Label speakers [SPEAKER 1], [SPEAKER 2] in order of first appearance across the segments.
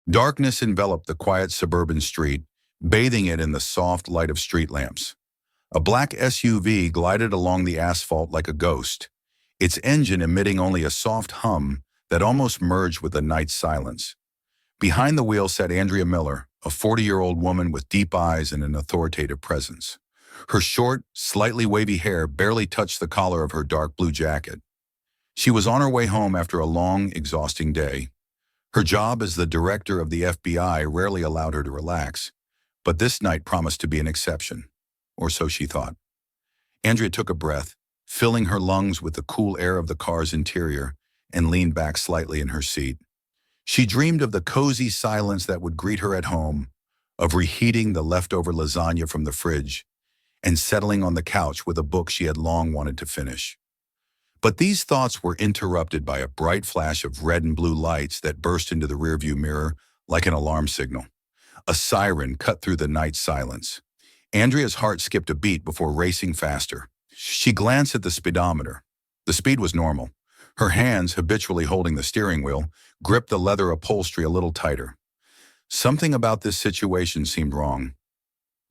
[SPEAKER 1] Darkness enveloped the quiet suburban street, bathing it in the soft light of street lamps. A black SUV glided along the asphalt like a ghost, its engine emitting only a soft hum that almost merged with the night's silence. Behind the wheel sat Andrea Miller, a 40-year-old woman with deep eyes and an authoritative presence. Her short, slightly wavy hair barely touched the collar of her dark blue jacket. She was on her way home after a long, exhausting day. Her job as the director of the FBI rarely allowed her to relax, but this night promised to be an exception, or so she thought. Andrea took a breath, filling her lungs with the cool air of the car's interior, and leaned back slightly in her seat. She dreamed of the cozy silence that would greet her at home, of reheating the leftover lasagna from the fridge, and settling on the couch with a book she had long wanted to finish. But these thoughts were interrupted by a bright flash of red and blue lights that burst into the rearview mirror like an alarm signal. A siren cut through the night silence. Andrea's heart skipped a beat before racing faster. She glanced at the speedometer. The speed was normal. Her hands, habitually holding the steering wheel, gripped the leather upholstery a little tighter. Something about this situation seemed wrong.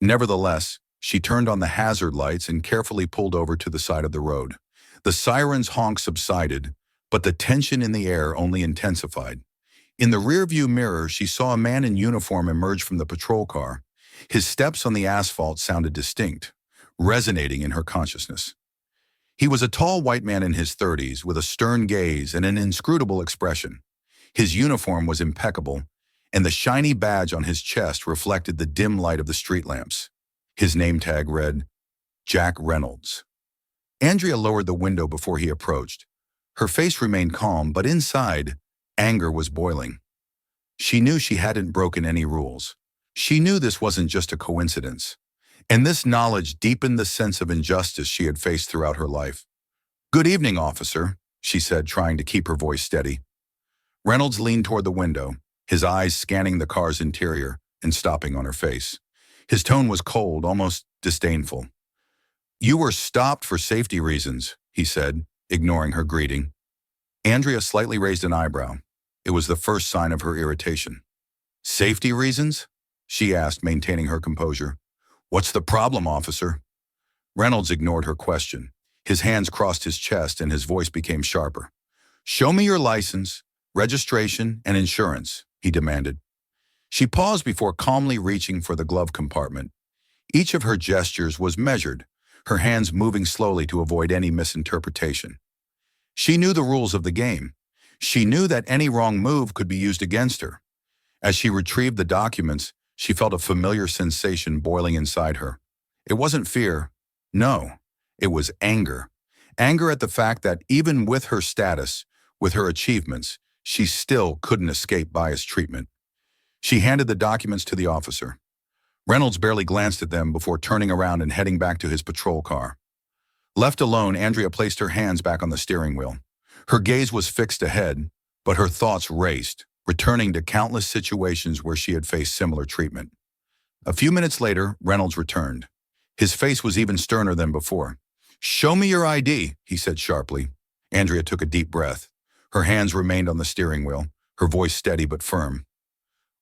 [SPEAKER 1] Nevertheless, she turned on the hazard lights and carefully pulled over to the side of the road. The siren's honk subsided, but the tension in the air only intensified. In the rearview mirror, she saw a man in uniform emerge from the patrol car. His steps on the asphalt sounded distinct, resonating in her consciousness. He was a tall white man in his 30s with a stern gaze and an inscrutable expression. His uniform was impeccable, and the shiny badge on his chest reflected the dim light of the street lamps. His name tag read, Jack Reynolds. Andrea lowered the window before he approached. Her face remained calm, but inside, anger was boiling. She knew she hadn't broken any rules. She knew this wasn't just a coincidence. And this knowledge deepened the sense of injustice she had faced throughout her life. "Good evening, officer," she said, trying to keep her voice steady. Reynolds leaned toward the window, his eyes scanning the car's interior and stopping on her face. His tone was cold, almost disdainful. "You were stopped for safety reasons," he said, ignoring her greeting. Andrea slightly raised an eyebrow. It was the first sign of her irritation. "Safety reasons?" she asked, maintaining her composure. "What's the problem, officer?" Reynolds ignored her question. His hands crossed his chest and his voice became sharper. "Show me your license, registration, and insurance," he demanded. She paused before calmly reaching for the glove compartment. Each of her gestures was measured, her hands moving slowly to avoid any misinterpretation. She knew the rules of the game. She knew that any wrong move could be used against her. As she retrieved the documents, she felt a familiar sensation boiling inside her. It wasn't fear. No, it was anger. Anger at the fact that even with her status, with her achievements, she still couldn't escape biased treatment. She handed the documents to the officer. Reynolds barely glanced at them before turning around and heading back to his patrol car. Left alone, Andrea placed her hands back on the steering wheel. Her gaze was fixed ahead, but her thoughts raced, returning to countless situations where she had faced similar treatment. A few minutes later, Reynolds returned. His face was even sterner than before. "Show me your ID," he said sharply. Andrea took a deep breath. Her hands remained on the steering wheel, her voice steady but firm.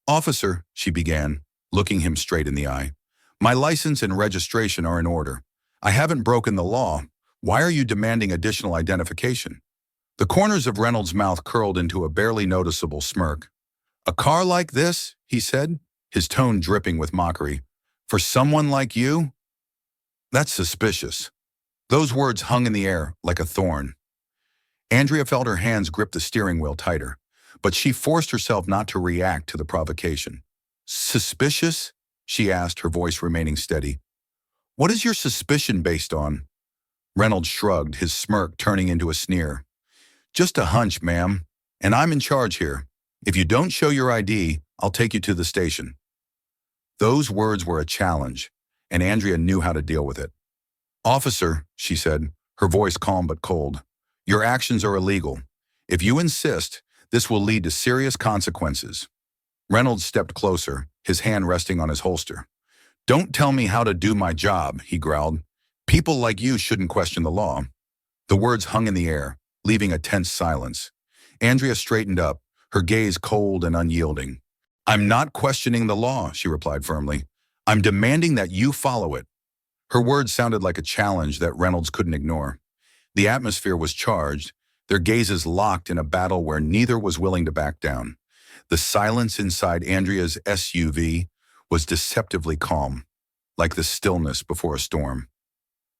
[SPEAKER 1] "Officer," she began, looking him straight in the eye, "my license and registration are in order. I haven't broken the law. Why are you demanding additional identification?" The corners of Reynolds' mouth curled into a barely noticeable smirk. "A car like this," he said, his tone dripping with mockery, "for someone like you? That's suspicious." Those words hung in the air like a thorn. Andrea felt her hands grip the steering wheel tighter, but she forced herself not to react to the provocation. "Suspicious?" she asked, her voice remaining steady. "What is your suspicion based on?" Reynolds shrugged, his smirk turning into a sneer. "Just a hunch, ma'am, and I'm in charge here. If you don't show your ID, I'll take you to the station." Those words were a challenge, and Andrea knew how to deal with it. "Officer," she said, her voice calm but cold, "your actions are illegal. If you insist, this will lead to serious consequences." Reynolds stepped closer, his hand resting on his holster. "Don't tell me how to do my job," he growled. "People like you shouldn't question the law." The words hung in the air, leaving a tense silence. Andrea straightened up, her gaze cold and unyielding. I'm not questioning the law, she replied firmly. I'm demanding that you follow it. Her words sounded like a challenge that Reynolds couldn't ignore. The atmosphere was charged, their gazes locked in a battle where neither was willing to back down. The silence inside Andrea's SUV was deceptively calm, like the stillness before a storm.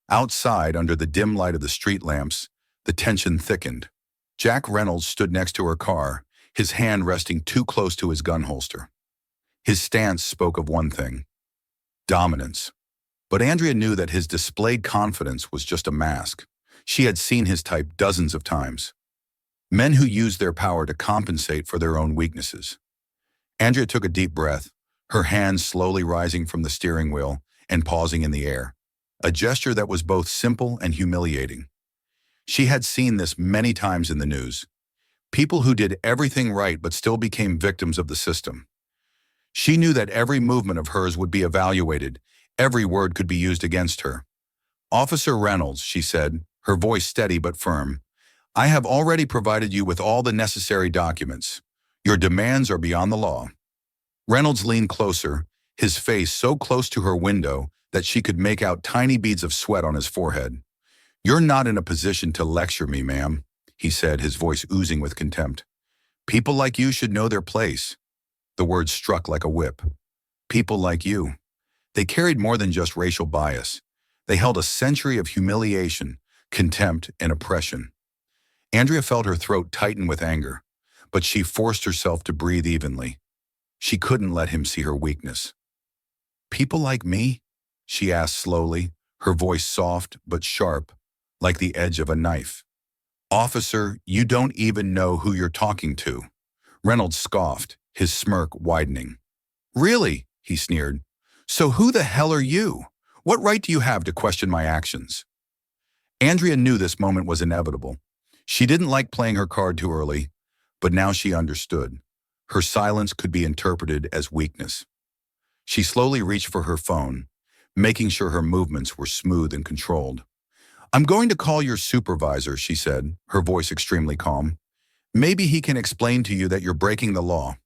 [SPEAKER 1] Outside, under the dim light of the street lamps, the tension thickened. Jack Reynolds stood next to her car, his hand resting too close to his gun holster. His stance spoke of one thing: dominance. But Andrea knew that his displayed confidence was just a mask. She had seen his type dozens of times. Men who used their power to compensate for their own weaknesses. Andrea took a deep breath, her hands slowly rising from the steering wheel and pausing in the air, a gesture that was both simple and humiliating. She had seen this many times in the news. People who did everything right but still became victims of the system. She knew that every movement of hers would be evaluated, every word could be used against her. Officer Reynolds, she said, her voice steady but firm, I have already provided you with all the necessary documents. Your demands are beyond the law. Reynolds leaned closer, his face so close to her window that she could make out tiny beads of sweat on his forehead. You're not in a position to lecture me, ma'am, he said, his voice oozing with contempt. People like you should know their place. The words struck like a whip. People like you. They carried more than just racial bias. They held a century of humiliation, contempt, and oppression. Andrea felt her throat tighten with anger, but she forced herself to breathe evenly. She couldn't let him see her weakness. People like me? She asked slowly, her voice soft but sharp, like the edge of a knife. Officer, you don't even know who you're talking to. Reynolds scoffed, his smirk widening. Really? He sneered. So who the hell are you? What right do you have to question my actions? Andrea knew this moment was inevitable. She didn't like playing her card too early, but now she understood. Her silence could be interpreted as weakness. She slowly reached for her phone, making sure her movements were smooth and controlled. I'm going to call your supervisor, she said, her voice extremely calm. Maybe he can explain to you that you're breaking the law.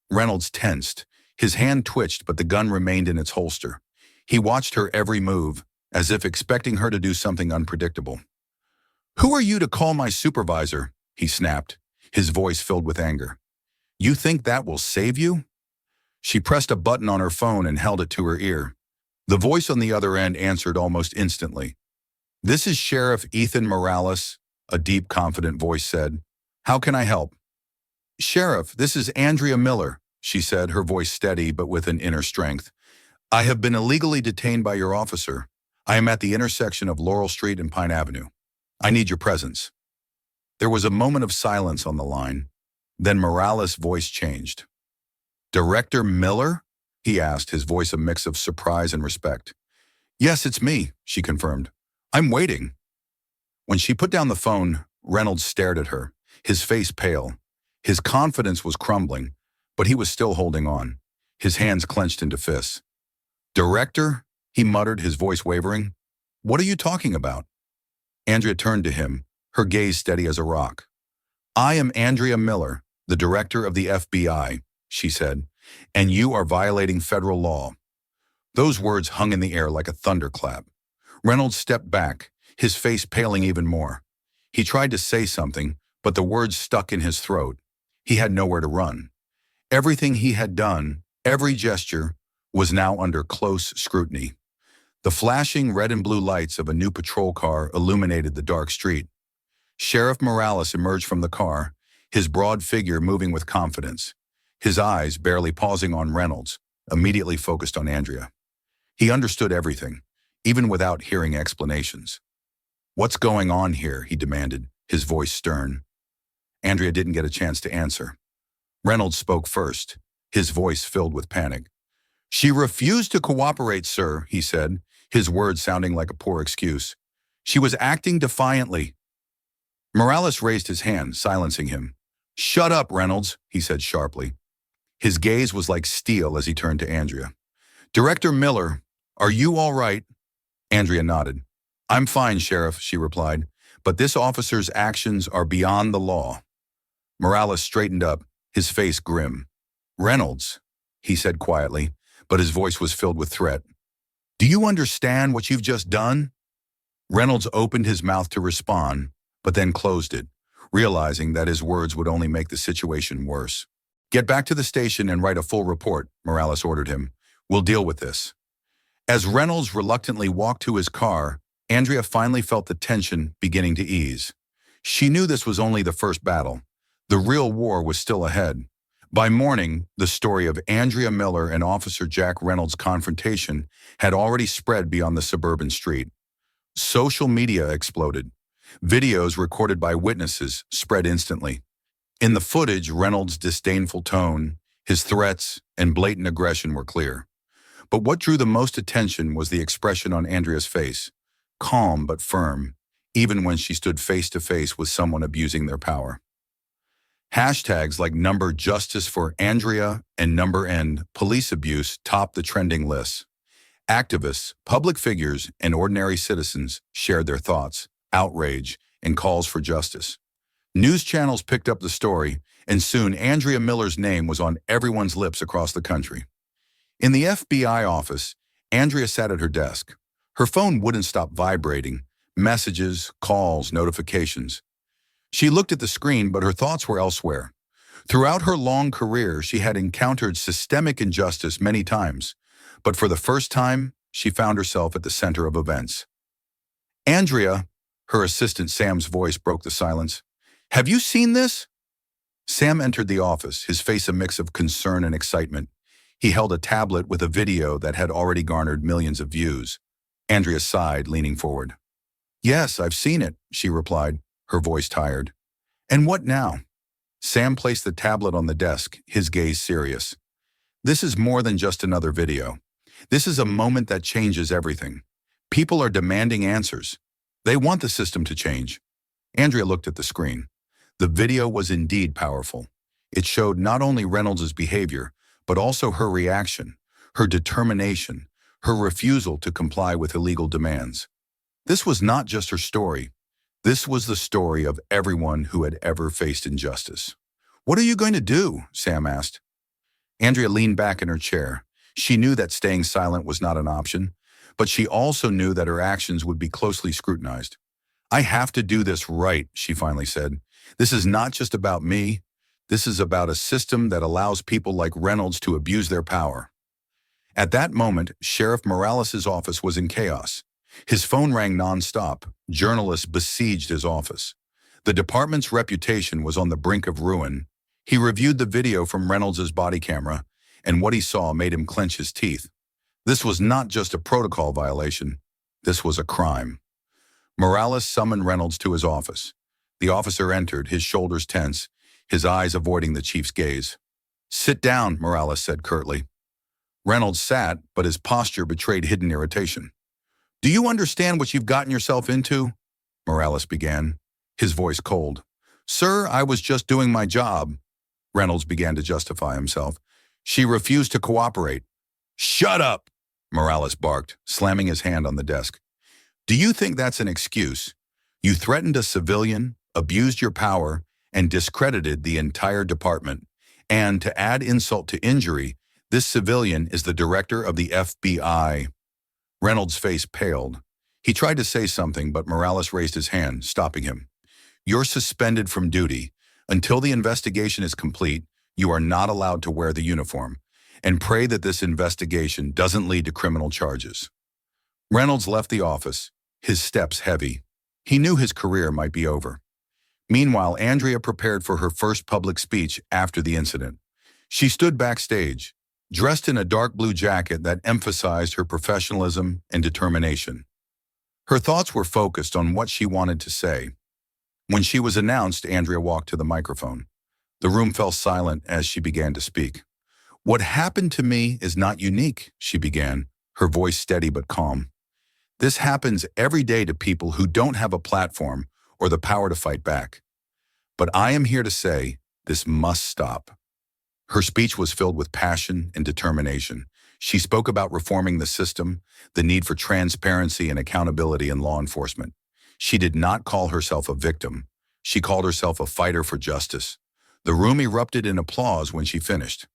[SPEAKER 1] Reynolds tensed. His hand twitched, but the gun remained in its holster. He watched her every move, as if expecting her to do something unpredictable. Who are you to call my supervisor? He snapped, his voice filled with anger. You think that will save you? She pressed a button on her phone and held it to her ear. The voice on the other end answered almost instantly. This is Sheriff Ethan Morales, a deep, confident voice said. How can I help? Sheriff, this is Andrea Miller, she said, her voice steady but with an inner strength. I have been illegally detained by your officer. I am at the intersection of Laurel Street and Pine Avenue. I need your presence. There was a moment of silence on the line. Then Morales' voice changed. Director Miller? He asked, his voice a mix of surprise and respect. Yes, it's me, she confirmed. I'm waiting. When she put down the phone, Reynolds stared at her, his face pale. His confidence was crumbling, but he was still holding on, his hands clenched into fists. Director? He muttered, his voice wavering. What are you talking about? Andrea turned to him, her gaze steady as a rock. I am Andrea Miller, the director of the FBI, she said, and you are violating federal law. Those words hung in the air like a thunderclap. Reynolds stepped back, his face paling even more. He tried to say something, but the words stuck in his throat. He had nowhere to run. Everything he had done, every gesture, was now under close scrutiny. The flashing red and blue lights of a new patrol car illuminated the dark street. Sheriff Morales emerged from the car, his broad figure moving with confidence. His eyes, barely pausing on Reynolds, immediately focused on Andrea. He understood everything, even without hearing explanations. What's going on here? He demanded, his voice stern. Andrea didn't get a chance to answer. Reynolds spoke first, his voice filled with panic. She refused to cooperate, sir, he said, his words sounding like a poor excuse. She was acting defiantly. Morales raised his hand, silencing him. Shut up, Reynolds, he said sharply. His gaze was like steel as he turned to Andrea. Director Miller, are you all right? Andrea nodded. I'm fine, Sheriff, she replied, but this officer's actions are beyond the law. Morales straightened up, his face grim. Reynolds, he said quietly, but his voice was filled with threat. Do you understand what you've just done? Reynolds opened his mouth to respond, but then closed it, realizing that his words would only make the situation worse. Get back to the station and write a full report, Morales ordered him. We'll deal with this. As Reynolds reluctantly walked to his car, Andrea finally felt the tension beginning to ease. She knew this was only the first battle. The real war was still ahead. By morning, the story of Andrea Miller and Officer Jack Reynolds' confrontation had already spread beyond the suburban street. Social media exploded. Videos recorded by witnesses spread instantly. In the footage, Reynolds' disdainful tone, his threats, and blatant aggression were clear. But what drew the most attention was the expression on Andrea's face, calm but firm, even when she stood face to face with someone abusing their power. Hashtags like #Justice for Andrea and #End police abuse topped the trending lists. Activists, public figures, and ordinary citizens shared their thoughts, outrage, and calls for justice. News channels picked up the story, and soon Andrea Miller's name was on everyone's lips across the country. In the FBI office, Andrea sat at her desk. Her phone wouldn't stop vibrating, messages, calls, notifications. She looked at the screen, but her thoughts were elsewhere. Throughout her long career, she had encountered systemic injustice many times, but for the first time, she found herself at the center of events. Andrea, her assistant Sam's voice broke the silence. Have you seen this? Sam entered the office, his face a mix of concern and excitement. He held a tablet with a video that had already garnered millions of views. Andrea sighed, leaning forward. Yes, I've seen it, she replied, her voice tired. And what now? Sam placed the tablet on the desk, his gaze serious. This is more than just another video. This is a moment that changes everything. People are demanding answers. They want the system to change. Andrea looked at the screen. The video was indeed powerful. It showed not only Reynolds' behavior, but also her reaction, her determination, her refusal to comply with illegal demands. This was not just her story. This was the story of everyone who had ever faced injustice. What are you going to do? Sam asked. Andrea leaned back in her chair. She knew that staying silent was not an option, but she also knew that her actions would be closely scrutinized. I have to do this right, she finally said. This is not just about me. This is about a system that allows people like Reynolds to abuse their power. At that moment, Sheriff Morales' office was in chaos. His phone rang nonstop. Journalists besieged his office. The department's reputation was on the brink of ruin. He reviewed the video from Reynolds' body camera, and what he saw made him clench his teeth. This was not just a protocol violation. This was a crime. Morales summoned Reynolds to his office. The officer entered, his shoulders tense, his eyes avoiding the chief's gaze. Sit down, Morales said curtly. Reynolds sat, but his posture betrayed hidden irritation. Do you understand what you've gotten yourself into? Morales began, his voice cold. Sir, I was just doing my job. Reynolds began to justify himself. She refused to cooperate. Shut up, Morales barked, slamming his hand on the desk. Do you think that's an excuse? You threatened a civilian, abused your power, and discredited the entire department. And to add insult to injury, this civilian is the director of the FBI. Reynolds' face paled. He tried to say something, but Morales raised his hand, stopping him. You're suspended from duty. Until the investigation is complete, you are not allowed to wear the uniform, and pray that this investigation doesn't lead to criminal charges. Reynolds left the office, his steps heavy. He knew his career might be over. Meanwhile, Andrea prepared for her first public speech after the incident. She stood backstage, dressed in a dark blue jacket that emphasized her professionalism and determination. Her thoughts were focused on what she wanted to say. When she was announced, Andrea walked to the microphone. The room fell silent as she began to speak. What happened to me is not unique, she began, her voice steady but calm. This happens every day to people who don't have a platform or the power to fight back. But I am here to say this must stop. Her speech was filled with passion and determination. She spoke about reforming the system, the need for transparency and accountability in law enforcement. She did not call herself a victim. She called herself a fighter for justice. The room erupted in applause when she finished.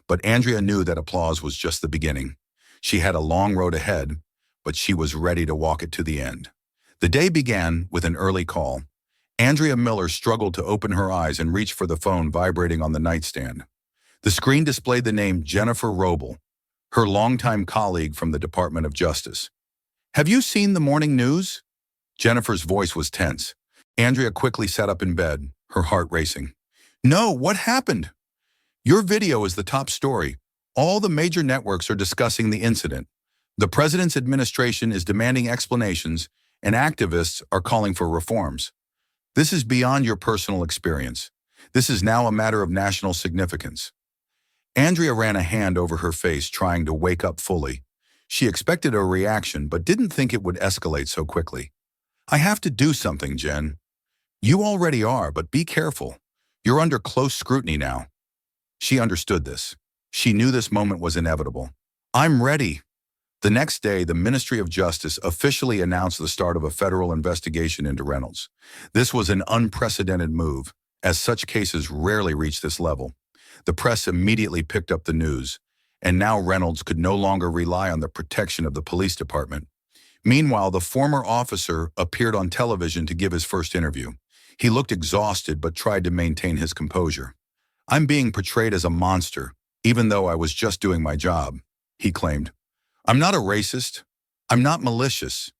[SPEAKER 1] But Andrea knew that applause was just the beginning. She had a long road ahead, but she was ready to walk it to the end. The day began with an early call. Andrea Miller struggled to open her eyes and reach for the phone vibrating on the nightstand. The screen displayed the name Jennifer Robel, her longtime colleague from the Department of Justice. "Have you seen the morning news?" Jennifer's voice was tense. Andrea quickly sat up in bed, her heart racing. "No, what happened?" "Your video is the top story. All the major networks are discussing the incident. The president's administration is demanding explanations, and activists are calling for reforms. This is beyond your personal experience. This is now a matter of national significance." Andrea ran a hand over her face, trying to wake up fully. She expected a reaction, but didn't think it would escalate so quickly. "I have to do something, Jen." "You already are, but be careful. You're under close scrutiny now." She understood this. She knew this moment was inevitable. "I'm ready." The next day, the Ministry of Justice officially announced the start of a federal investigation into Reynolds. This was an unprecedented move, as such cases rarely reach this level. The press immediately picked up the news, and now Reynolds could no longer rely on the protection of the police department. Meanwhile, the former officer appeared on television to give his first interview. He looked exhausted but tried to maintain his composure. "I'm being portrayed as a monster, even though I was just doing my job," he claimed. "I'm not a racist. I'm not malicious.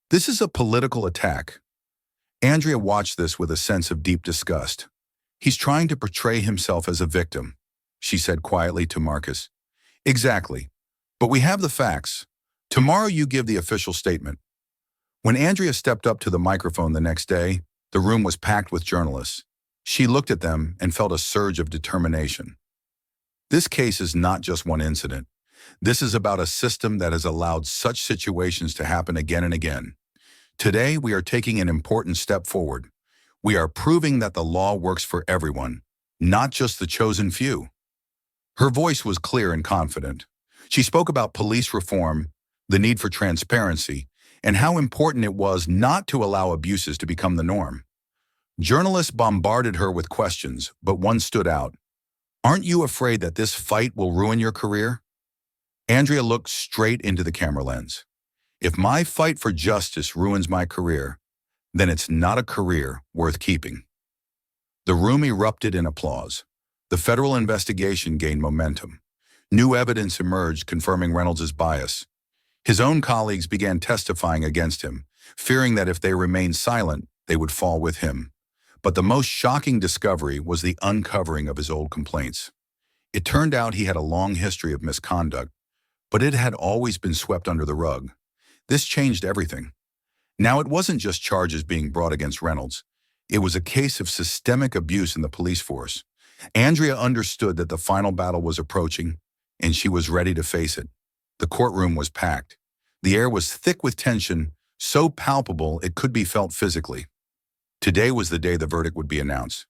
[SPEAKER 1] This is a political attack." Andrea watched this with a sense of deep disgust. "He's trying to portray himself as a victim," she said quietly to Marcus. "Exactly. But we have the facts. Tomorrow you give the official statement." When Andrea stepped up to the microphone the next day, the room was packed with journalists. She looked at them and felt a surge of determination. This case is not just one incident. This is about a system that has allowed such situations to happen again and again. Today, we are taking an important step forward. We are proving that the law works for everyone, not just the chosen few. Her voice was clear and confident. She spoke about police reform, the need for transparency, and how important it was not to allow abuses to become the norm. Journalists bombarded her with questions, but one stood out. "Aren't you afraid that this fight will ruin your career?" Andrea looked straight into the camera lens. "If my fight for justice ruins my career, then it's not a career worth keeping." The room erupted in applause. The federal investigation gained momentum. New evidence emerged confirming Reynolds' bias. His own colleagues began testifying against him, fearing that if they remained silent, they would fall with him. But the most shocking discovery was the uncovering of his old complaints. It turned out he had a long history of misconduct, but it had always been swept under the rug. This changed everything. Now it wasn't just charges being brought against Reynolds. It was a case of systemic abuse in the police force. Andrea understood that the final battle was approaching, and she was ready to face it. The courtroom was packed. The air was thick with tension, so palpable it could be felt physically. Today was the day the verdict would be announced.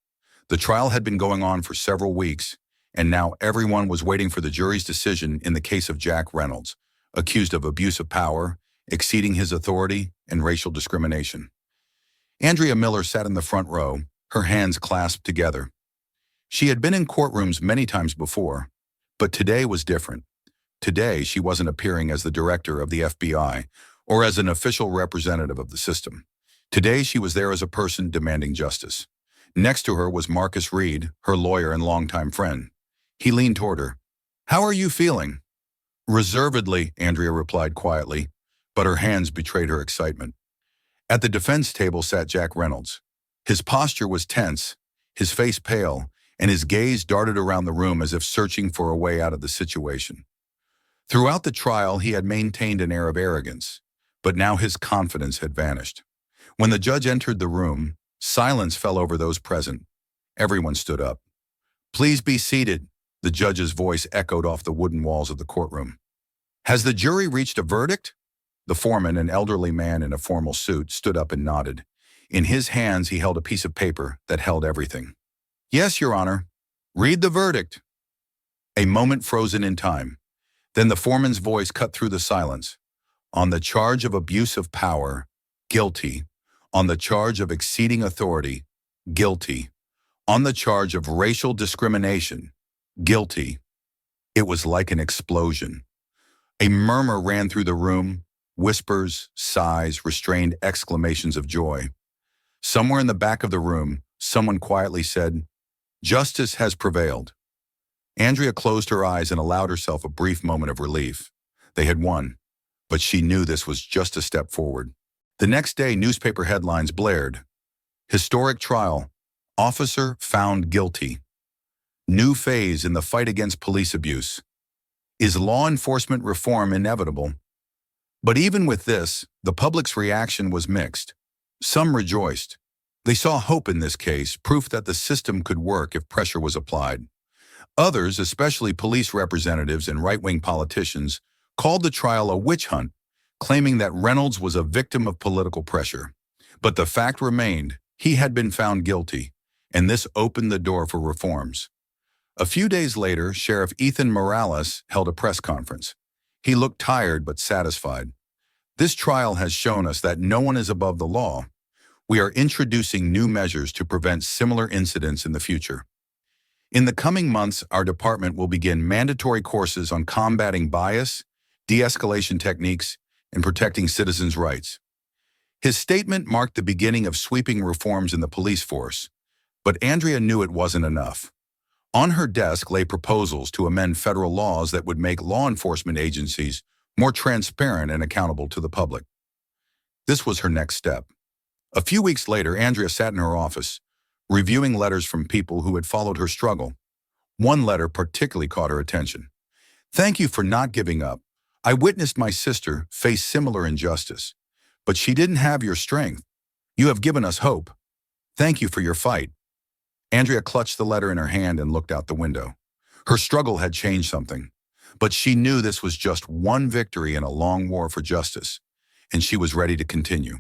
[SPEAKER 1] The trial had been going on for several weeks, and now everyone was waiting for the jury's decision in the case of Jack Reynolds, accused of abuse of power, exceeding his authority, and racial discrimination. Andrea Miller sat in the front row, her hands clasped together. She had been in courtrooms many times before, but today was different. Today, she wasn't appearing as the director of the FBI or as an official representative of the system. Today, she was there as a person demanding justice. Next to her was Marcus Reed, her lawyer and longtime friend. He leaned toward her. "How are you feeling?" "Reservedly," Andrea replied quietly, but her hands betrayed her excitement. At the defense table sat Jack Reynolds. His posture was tense, his face pale, and his gaze darted around the room as if searching for a way out of the situation. Throughout the trial, he had maintained an air of arrogance, but now his confidence had vanished. When the judge entered the room, silence fell over those present. Everyone stood up. "Please be seated," the judge's voice echoed off the wooden walls of the courtroom. "Has the jury reached a verdict?" The foreman, an elderly man in a formal suit, stood up and nodded. In his hands, he held a piece of paper that held everything. "Yes, Your Honor. Read the verdict." A moment frozen in time. Then the foreman's voice cut through the silence. "On the charge of abuse of power, guilty. On the charge of exceeding authority, guilty. On the charge of racial discrimination, guilty." It was like an explosion. A murmur ran through the room, whispers, sighs, restrained exclamations of joy. Somewhere in the back of the room, someone quietly said, "Justice has prevailed." Andrea closed her eyes and allowed herself a brief moment of relief. They had won, but she knew this was just a step forward. The next day, newspaper headlines blared. Historic trial. Officer found guilty. New phase in the fight against police abuse. Is law enforcement reform inevitable? But even with this, the public's reaction was mixed. Some rejoiced. They saw hope in this case, proof that the system could work if pressure was applied. Others, especially police representatives and right-wing politicians, called the trial a witch hunt, claiming that Reynolds was a victim of political pressure. But the fact remained, he had been found guilty, and this opened the door for reforms. A few days later, Sheriff Ethan Morales held a press conference. He looked tired but satisfied. "This trial has shown us that no one is above the law. We are introducing new measures to prevent similar incidents in the future. In the coming months, our department will begin mandatory courses on combating bias, de-escalation techniques, and protecting citizens' rights." His statement marked the beginning of sweeping reforms in the police force, but Andrea knew it wasn't enough. On her desk lay proposals to amend federal laws that would make law enforcement agencies more transparent and accountable to the public. This was her next step. A few weeks later, Andrea sat in her office, reviewing letters from people who had followed her struggle. One letter particularly caught her attention. "Thank you for not giving up. I witnessed my sister face similar injustice, but she didn't have your strength. You have given us hope. Thank you for your fight." Andrea clutched the letter in her hand and looked out the window. Her struggle had changed something, but she knew this was just one victory in a long war for justice, and she was ready to continue.